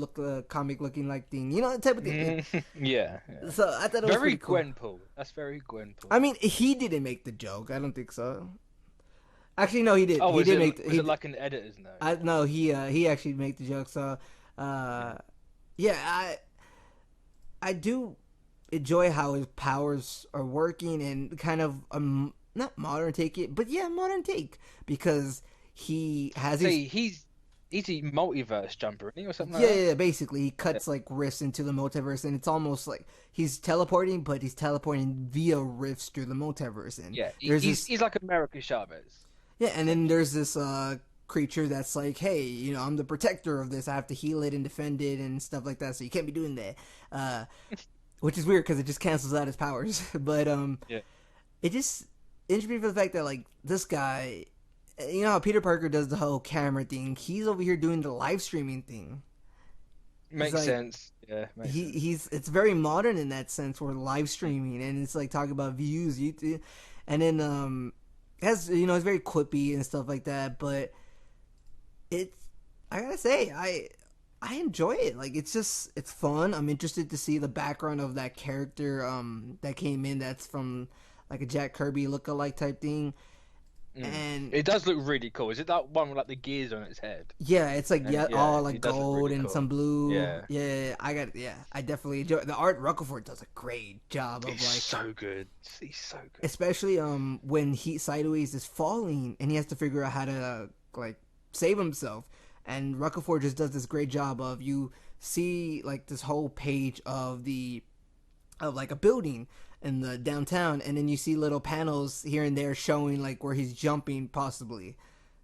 comic looking like thing, type of thing. Yeah. So I thought it was very pretty cool. Gwenpool. That's very Gwenpool. I mean, he didn't make the joke. I don't think so. Actually, no, he did. Oh, he did make. Was it like an editor's note? No, he actually made the joke. So, yeah, I do enjoy how his powers are working, and kind of not modern take it, but yeah, modern take, because he has he's a multiverse jumper, isn't he, or something like that? Yeah, basically he cuts like rifts into the multiverse, and it's almost like he's teleporting, but he's teleporting via rifts through the multiverse. And he's like America Chavez. Yeah, and then there's this creature that's like, hey, I'm the protector of this. I have to heal it and defend it and stuff like that. So you can't be doing that, which is weird because it just cancels out his powers. But it just interests me for the fact that, like, this guy, how Peter Parker does the whole camera thing. He's over here doing the live streaming thing. Makes sense. Yeah, it's very modern in that sense, where live streaming, and it's like talking about views, YouTube, and then has it's very quippy and stuff like that. But I gotta say, I enjoy it. Like, it's fun. I'm interested to see the background of that character that came in. That's from like a Jack Kirby lookalike type thing. And it does look really cool. Is it that one with like the gears on its head? Yeah, it's like all like gold really and cool. Some blue. Yeah. I definitely enjoy the art. Rockefeller does a great job of so good. He's so good. Especially when Sideways is falling and he has to figure out how to like save himself. And Rockefeller just does this great job of, you see like this whole page of like a building in the downtown, and then you see little panels here and there showing like where he's jumping possibly.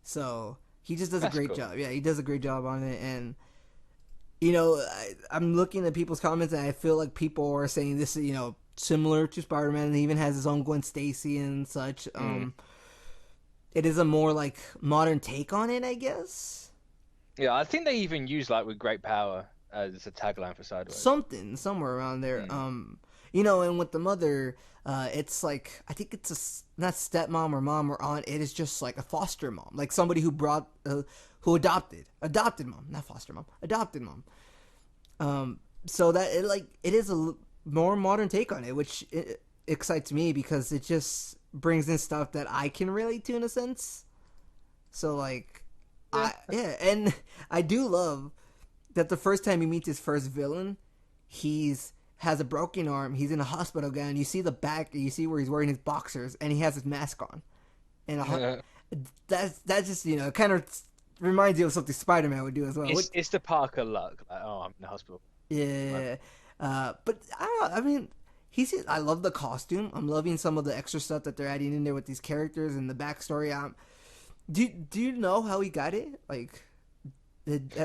So he just does a great job. Yeah, he does a great job on it. And I'm looking at people's comments, and I feel like people are saying this is similar to Spider-Man, and he even has his own Gwen Stacy and such. It is a more like modern take on it, I guess. Yeah, I think they even use like with great power as a tagline for Sideways. Somewhere around there. And with the mother, it's like, I think it's not stepmom or mom or aunt. It is just like a foster mom, like somebody who adopted mom, not foster mom, adopted mom. So that it is more modern take on it, which excites me because it just brings in stuff that I can relate to in a sense. So like, Yeah. and I do love that the first time he meets his first villain, he's has a broken arm. He's in a hospital gown. You see the back. You see where he's wearing his boxers, and he has his mask on. And that's just kind of reminds you of something Spider-Man would do as well. It's the Parker look. Like, oh, I'm in the hospital. Yeah, but I don't know. I mean, I love the costume. I'm loving some of the extra stuff that they're adding in there with these characters and the backstory. Do you know how he got it? Like,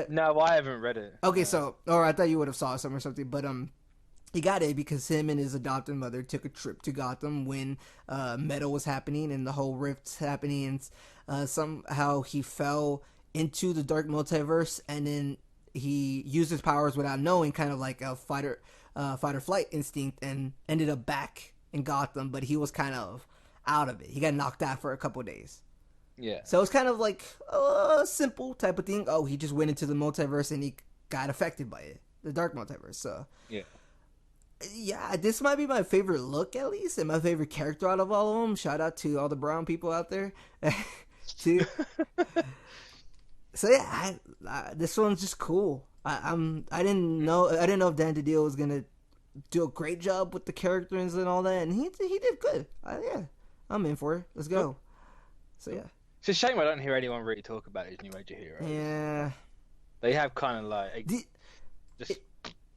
No, I haven't read it. okay, so or I thought you would have saw some or something, but he got it because him and his adopted mother took a trip to Gotham when Metal was happening and the whole Rift's happening, and somehow he fell into the dark multiverse, and then he used his powers without knowing, kind of like a fight or flight instinct, and ended up back in Gotham, but he was kind of out of it. He got knocked out for a couple of days. Yeah. So it's kind of like a simple type of thing. Oh, he just went into the multiverse and he got affected by it, the dark multiverse. So yeah, this might be my favorite look, at least, and my favorite character out of all of them. Shout out to all the brown people out there, too. So yeah, this one's just cool. I didn't know if Dan DiDio was gonna do a great job with the characters and all that, and he did good. Yeah, I'm in for it. Let's go. So yeah, it's a shame I don't hear anyone really talk about his new major hero. Yeah, they have kind of like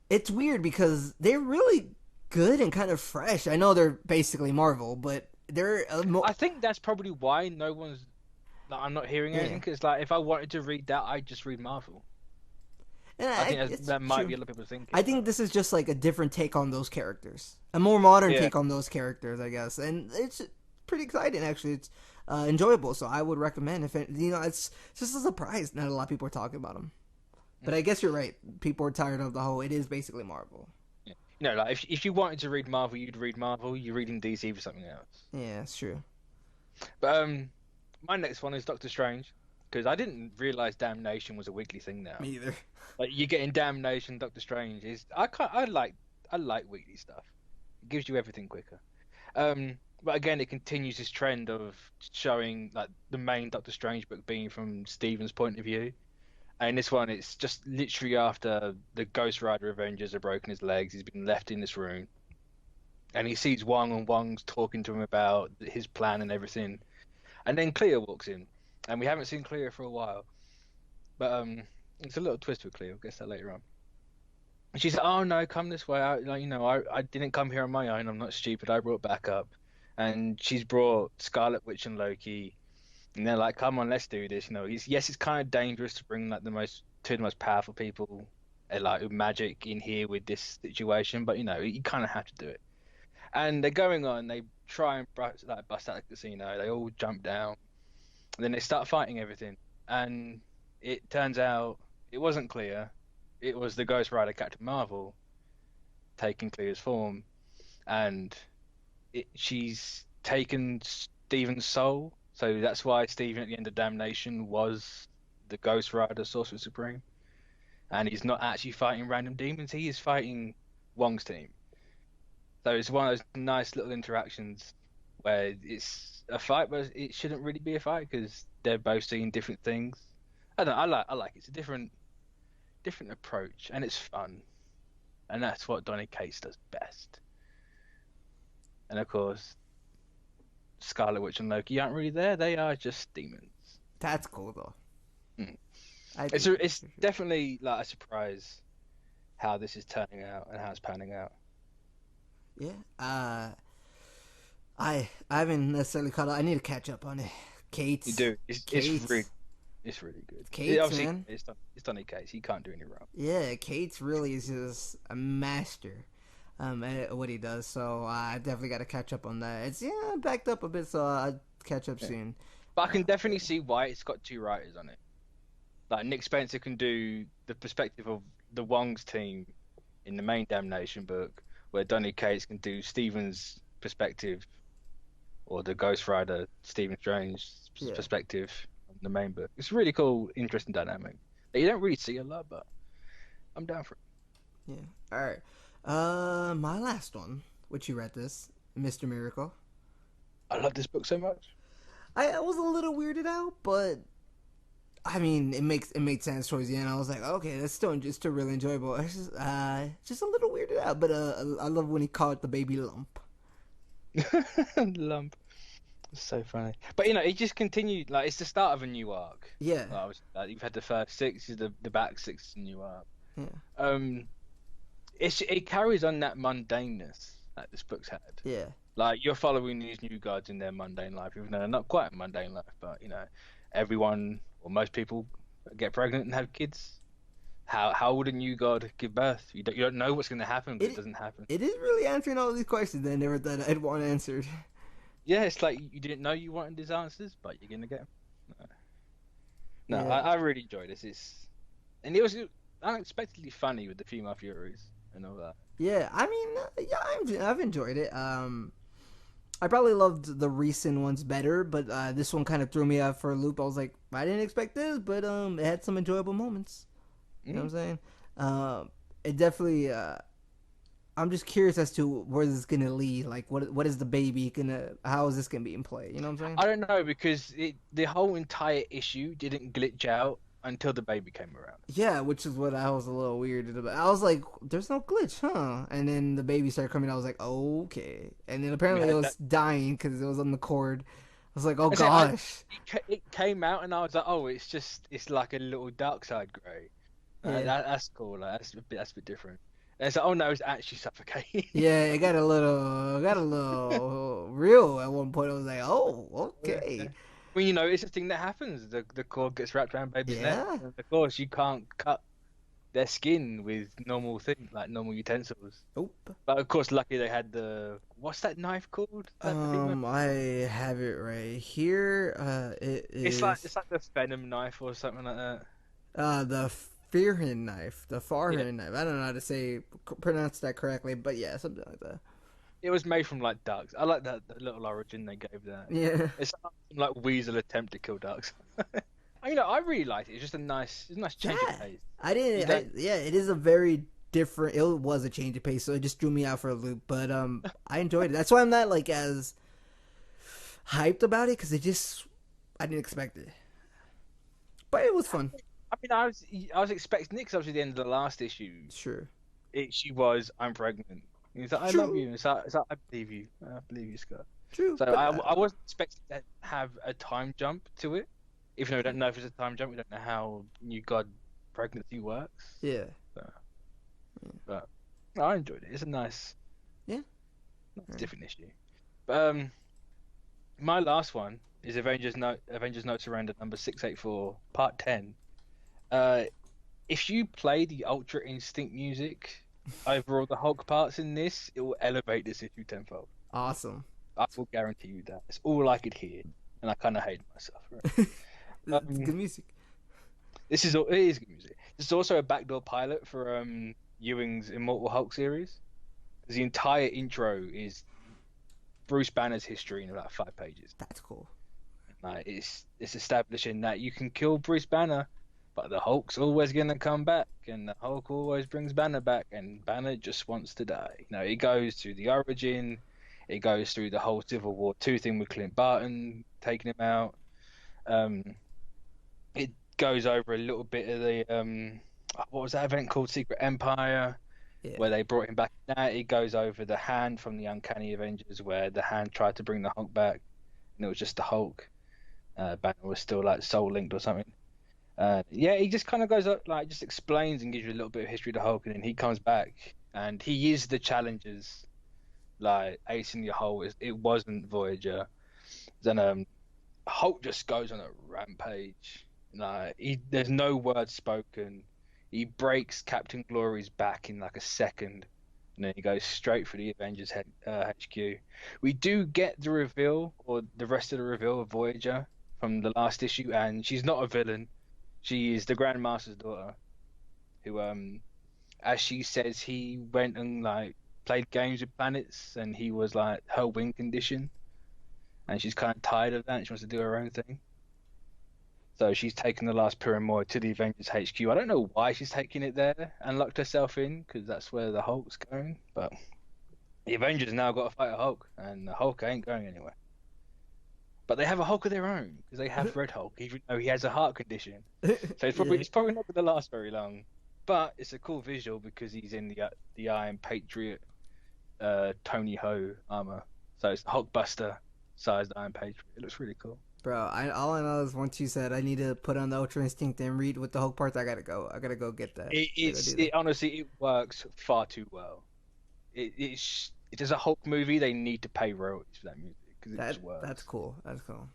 it's weird because they're really good and kind of fresh. I know they're basically Marvel, but they're. I think that's probably why no one's. I'm not hearing anything because, like, if I wanted to read that, I'd just read Marvel. And I think that might be a lot of people thinking. I think this is just like a different take on those characters, a more modern take on those characters, I guess, and it's pretty exciting. Actually, it's enjoyable, so I would recommend. If it's just a surprise. Not a lot of people are talking about them, but I guess you're right. People are tired of the whole. It is basically Marvel. Yeah. Like if you wanted to read Marvel, you'd read Marvel. You're reading DC for something else. Yeah, it's true. But my next one is Doctor Strange, because I didn't realize Damnation was a weekly thing now. Me either. Like, you getting Damnation, Doctor Strange is I like weekly stuff. It gives you everything quicker. But again, it continues this trend of showing like the main Doctor Strange book being from Stephen's point of view. And this one, it's just literally after the Ghost Rider Avengers have broken his legs, he's been left in this room, and he sees Wong, and Wong's talking to him about his plan and everything. And then Clea walks in, and we haven't seen Clea for a while. But it's a little twist with Clea. I'll get that later on. And she's like, "Oh no, come this way. I didn't come here on my own. I'm not stupid. I brought backup." And she's brought Scarlet Witch and Loki, and they're like, "Come on, let's do this." It's kind of dangerous to bring like the most powerful people, like with magic in here with this situation, but you kind of have to do it. And they're going on. They try and bust out the casino. They all jump down, and then they start fighting everything. And it turns out it wasn't Clea. It was the Ghost Rider Captain Marvel taking Clea's form, and she's taken Stephen's soul. So that's why Stephen at the end of Damnation was the Ghost Rider Sorcerer Supreme, and he's not actually fighting random demons. He is fighting Wong's team. So it's one of those nice little interactions where it's a fight, but it shouldn't really be a fight because they're both seeing different things. I like it. It's a different approach, and it's fun, and that's what Donny Cates does best. And of course, Scarlet Witch and Loki aren't really there; they are just demons. That's cool though. It's definitely like a surprise how this is turning out and how it's panning out. Yeah. I haven't necessarily caught up. I need to catch up on it. Cates. You do. It's really good. Cates, man. It's Donny Cates. He can't do any wrong. Yeah, Cates really is just a master at what he does. So I definitely got to catch up on that. It's backed up a bit, so I'll catch up soon. But I can definitely see why it's got two writers on it. Like Nick Spencer can do the perspective of the Wong's team in the main Damnation book, where Donny Cates can do Stephen's perspective, or the Ghost Rider Stephen Strange's perspective on the main book. It's a really cool, interesting dynamic that you don't really see a lot, but I'm down for it. Yeah. All right. My last one, which you read this, Mr. Miracle. I love this book so much. I was a little weirded out, but I mean, it made sense towards the end. I was like, okay, that's still really enjoyable. It's just a little weirded out, but I love when he called it the baby lump. Lump. It's so funny. But you know, it just continued. Like it's the start of a new arc. Yeah, You've had the first six, the back six is a new arc. yeah, Um, it carries on that mundaneness that this book's had. yeah. Like you're following these new gods in their mundane life, even though they're not quite a mundane life. But you know, everyone or most people get pregnant and have kids. How would a new god give birth? You don't know what's going to happen, but it doesn't happen. It is really answering all these questions that I never thought I'd want answered. Yeah, it's like you didn't know you wanted these answers, but you're gonna get them. No, Yeah. I really enjoyed this. And it was unexpectedly funny with the female Furies and all that. Yeah, I mean, yeah, I've enjoyed it. I probably loved the recent ones better, but this one kind of threw me out for a loop. I was like, I didn't expect this, but it had some enjoyable moments. You know what I'm saying? It definitely. I'm just curious as to where this is gonna lead. Like, what is the baby gonna? How is this gonna be in play? You know what I'm saying? I don't know because the whole entire issue didn't glitch out until the baby came around. Yeah, which is what I was a little weirded about. I was like, "There's no glitch, huh?" And then the baby started coming. I was like, "Okay." And then apparently it was dying because it was on the cord. I was like, "Oh gosh!" It came out and I was like, "Oh, it's like a little dark side grey." That's cool. Like, that's a bit different. And it's like, oh no, it's actually suffocating. Yeah, it got a little real at one point. I was like, "Oh, okay." Yeah. Well, you know, it's a thing that happens. The cord gets wrapped around baby's neck. Yeah. And of course, you can't cut their skin with normal things like normal utensils. Nope. But of course, lucky they had what's that knife called? I have it right here. It is. It's like the Venom knife or something like that. The Fearhin knife, the Farhin knife. I don't know how to pronounce that correctly, but yeah, something like that. It was made from like ducks. I like that little origin they gave that. Yeah. It's like Weasel attempt to kill ducks. You know, I really liked it. It's just a nice change of pace. Yeah, it is a very different. It was a change of pace, so it just drew me out for a loop. But I enjoyed it. That's why I'm not like as hyped about it because I didn't expect it, but it was fun. I mean, I was expecting it because obviously the end of the last issue. Sure. She was, I'm pregnant. He's like, I love you. It's like, I believe you. I believe you, Scott. True. So I wasn't expecting to have a time jump to it. Even though we don't know if it's a time jump, we don't know how new god pregnancy works. Yeah. But I enjoyed it. It's a nice, different issue. But my last one is Avengers Notes Surrender number 684, part 10. If you play the Ultra Instinct music over all the Hulk parts in this, it will elevate this issue tenfold. Awesome. I will guarantee you that. It's all I could hear, and I kind of hate myself. Right? It's good music. It is good music. This is also a backdoor pilot for Ewing's Immortal Hulk series. The entire intro is Bruce Banner's history in about 5 pages. That's cool. Like it's establishing that you can kill Bruce Banner, but the Hulk's always gonna come back, and the Hulk always brings Banner back, and Banner just wants to die. You know, it goes through the origin, it goes through the whole Civil War 2 thing with Clint Barton taking him out. It goes over a little bit of the what was that event called, Secret Empire, where they brought him back. Now it goes over the Hand from the Uncanny Avengers, where the Hand tried to bring the Hulk back, and it was just the Hulk. Banner was still like soul linked or something. He just kind of goes up, like just explains and gives you a little bit of history of the Hulk, and then he comes back and he is the challengers, like Ace in the Hole. It wasn't Voyager. Then Hulk just goes on a rampage. Like there's no words spoken. He breaks Captain Glory's back in like a second, and then he goes straight for the Avengers HQ. We do get the reveal, or the rest of the reveal of Voyager from the last issue, and she's not a villain. She is the Grand Master's daughter, who, as she says, he went and like played games with planets, and he was like her wing condition, and she's kind of tired of that. And she wants to do her own thing. So she's taken the last Pyramid to the Avengers HQ. I don't know why she's taking it there and locked herself in, because that's where the Hulk's going. But the Avengers now got to fight a Hulk, and the Hulk ain't going anywhere. But they have a Hulk of their own, because they have Red Hulk, even though he has a heart condition. So it's probably not going to last very long. But it's a cool visual because he's in the Iron Patriot Tony Ho armor. So it's the Hulkbuster sized Iron Patriot. It looks really cool. Bro, all I know is once you said I need to put on the Ultra Instinct and read with the Hulk parts, I gotta go. I gotta go get that. Honestly, it works far too well. It is a Hulk movie. They need to pay royalties for that music because it just works. That's cool. That's cool.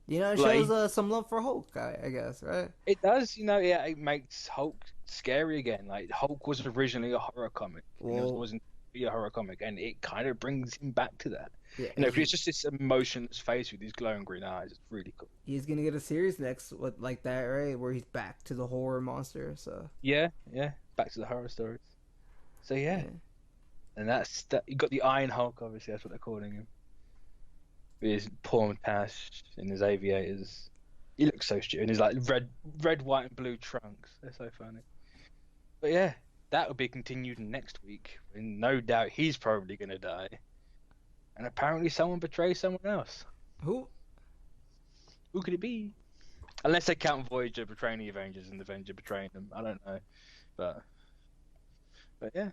You know, it shows some love for Hulk, I guess, right? It does. You know, yeah, it makes Hulk scary again. Like Hulk was originally a horror comic. It wasn't be a horror comic, and it kind of brings him back to that. Yeah, you know, it's just this emotionless face with these glowing green eyes. It's really cool. He's gonna get a series next with like that, right? Where he's back to the horror monster. So yeah, back to the horror stories. So yeah. And that's that. You got the Iron Hulk, obviously. That's what they're calling him. With his poor tash in his aviators. He looks so stupid. In his like red, white, and blue trunks. They're so funny. But yeah, that will be continued next week. And no doubt he's probably gonna die. And apparently someone betrays someone else. Who? Who could it be? Unless they count Voyager betraying the Avengers and the Avenger betraying them. I don't know. But yeah.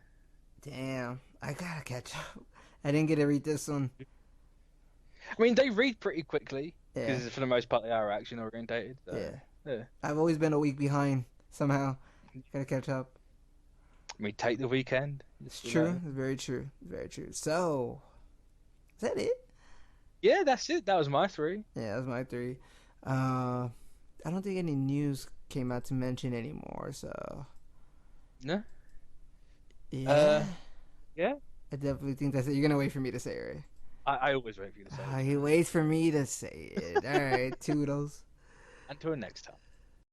Damn. I gotta catch up. I didn't get to read this one. I mean, they read pretty quickly. Because for the most part they are action orientated. So, yeah. I've always been a week behind somehow. Gotta catch up. I mean, take the weekend. It's true. It's very true. Very true. So... Is that it? Yeah, that's it. That was my 3. Yeah, that was my 3. I don't think any news came out to mention anymore, so... No? Yeah. Yeah? I definitely think that's it. You're going to wait for me to say it, right? I always wait for you to say it. He waits for me to say it. All right, toodles. Until next time.